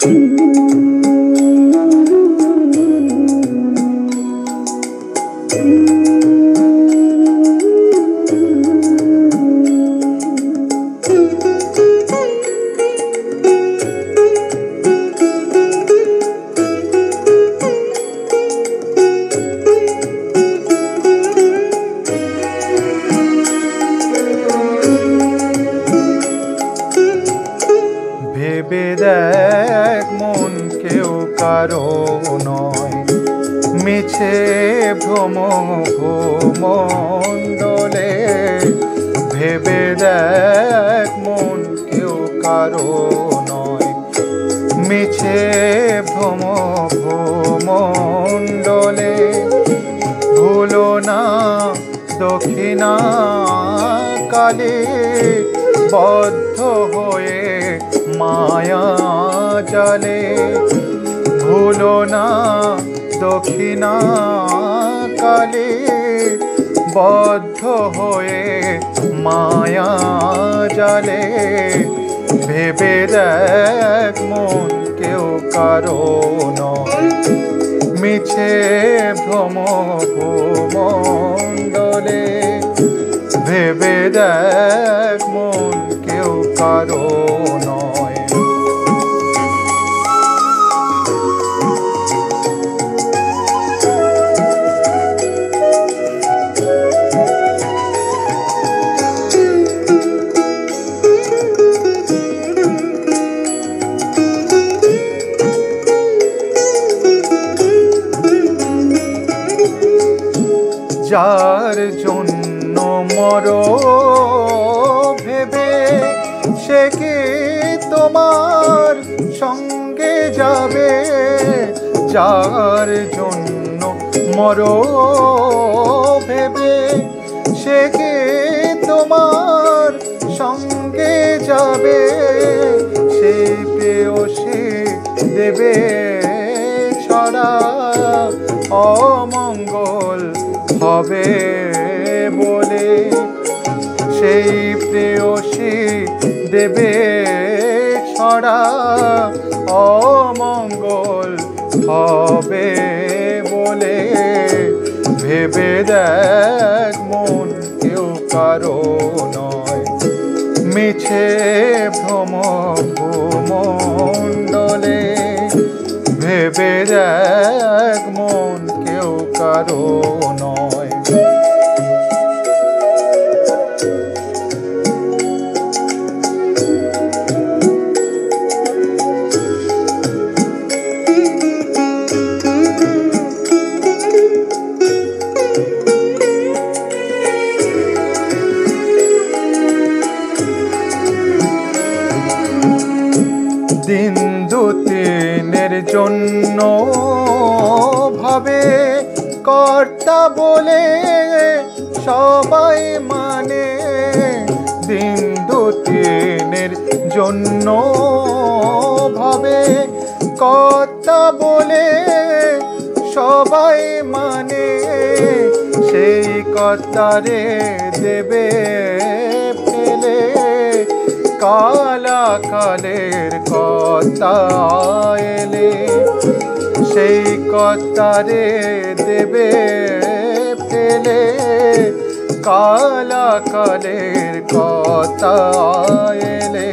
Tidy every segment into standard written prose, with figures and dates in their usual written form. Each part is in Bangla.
ভেবে দেখ মন কেউ কারো নয়, মিছে ভ্রম ভূমণ্ডলে। ভেবে দেখ মন কেউ কারো নয়, মিছে ভ্রম ভূমণ্ডলে। ভুলো না দক্ষিণা কালে বদ্ধ হয়ে মায়া জালে। ভুলো না দক্ষিণা কালে বদ্ধ হয়ে মায়া জালে। ভেবে দেখ মন কেউ কারো নয়, মিছে ভ্রম ভূমণ্ডলে। ভেবে দেখ মন কেউ কারো নয়। যার জন্য মরো ভেবে, সে কি তোমার সঙ্গে যাবে? যার জন্য মরো ভেবে, সে কি তোমার সঙ্গে যাবে? সেই প্রেয়সী দেবে ছড়া অমঙ্গল হবে বলে। সেই প্রেয়সী দেবে ছড়া অমঙ্গল হবে বলে। ভেবে দেখ মন কেউ কারো নয়, মিছে ভ্রম ভূমণ্ডলে। ভেবে দেখ মন কেউ কারো নয়। দিন দু তিনের জন্য ভাবে কর্তা বলে সবাই মানে। দিন দু তিনের জন্য ভাবে কর্তা বলে সবাই মানে। সেই কর্তারে দেবে ফেলে কালা কালের কর্তা এলে। সেই কর্তারে দেবে ফেলে কালা কালের কর্তা এলে।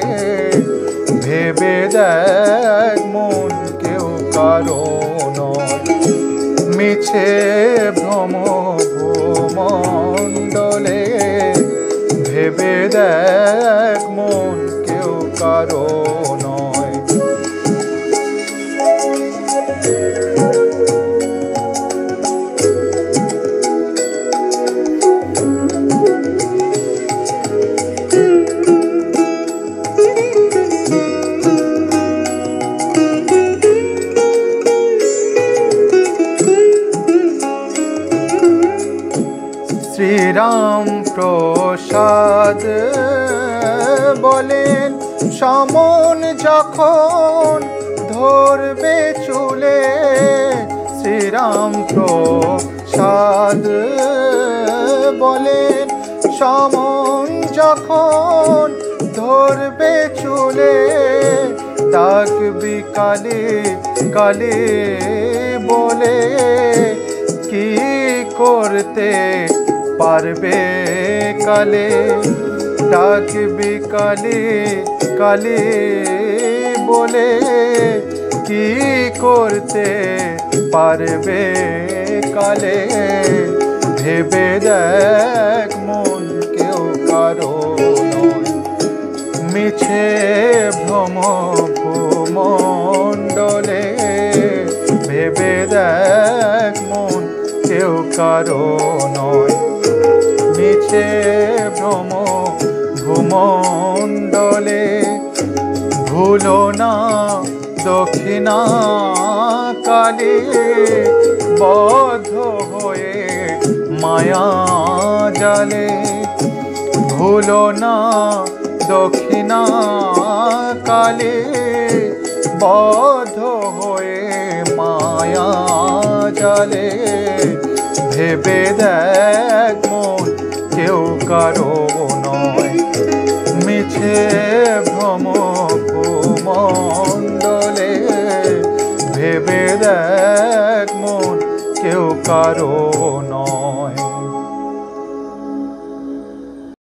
ভেবে দেখ মন কেউ কারো নয়, মিছে ভ্রম ভূমণ্ডলে। ভেবে দেখ মন কেউ কারো নয়। শ্রীরাম প্রসাদ বলেন, সমন যখন ধরবে চুলে। শ্রীরাম প্রসাদ বলেন, সমন যখন ধরবে চুলে। ডাকবি কালে কালে বলে কি করতে পারবে কালে ডাকবি কালে কালে বলে কি করতে পারবে কালে ভেবে দেখ মন কেউ কারো নয় মিছে ভ্রম ভূমণ্ডলে ভেবে দেখ মন কেউ কারো নয় মিছে ভ্রম ভূমণ্ডলে ভুলো না দক্ষিণা কালে বদ্ধ হয়ে মায়া জালে ভুলো না দক্ষিণা কালে বদ্ধ হয়ে মায়া জালে ভেবে দেখ মন কেউ কারো নয় মিছে ভ্রম ভূমণ্ডলে ভেবে দেখ মন কেউ কারো নয়।